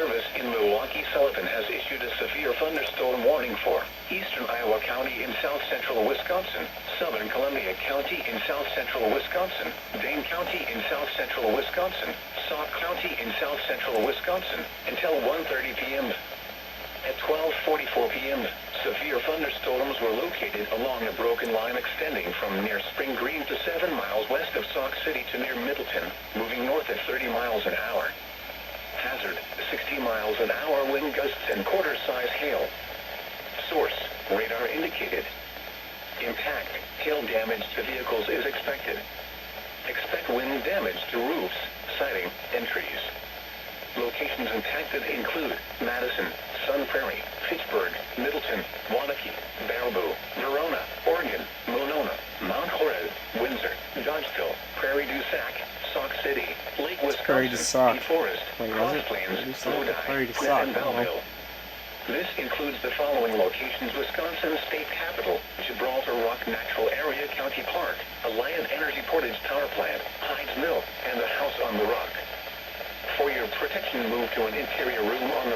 Service in Milwaukee-Sullivan has issued a severe thunderstorm warning for eastern Iowa County in south-central Wisconsin, southern Columbia County in south-central Wisconsin, Dane County in south-central Wisconsin, Sauk County in south-central Wisconsin, until 1:30 p.m. At 12:44 p.m., severe thunderstorms were located along a broken line extending from near Spring Green to 7 miles west of Sauk City to near Middleton, moving north at 30 miles an hour. Hazard, 60 miles an hour wind gusts and quarter-size hail. Source, radar indicated. Impact, hail damage to vehicles is expected. Expect wind damage to roofs, siding, and trees. Locations impacted include Madison, Sun Prairie, Fitchburg, Middleton, Waunakee, Baraboo, Verona, Oregon, Monona, Mount Horeb, Windsor, Dodgeville, Prairie du Sac, Sauk City, Lake Wisconsin, DeForest, Cross Plains, Lodi, and Belleville. This includes the following locations: Wisconsin State Capitol, Gibraltar Rock Natural Area County Park, Alliant Energy Portage Power Plant, Hydes Mill, and the House on the Rock. For your protection, move to an interior room on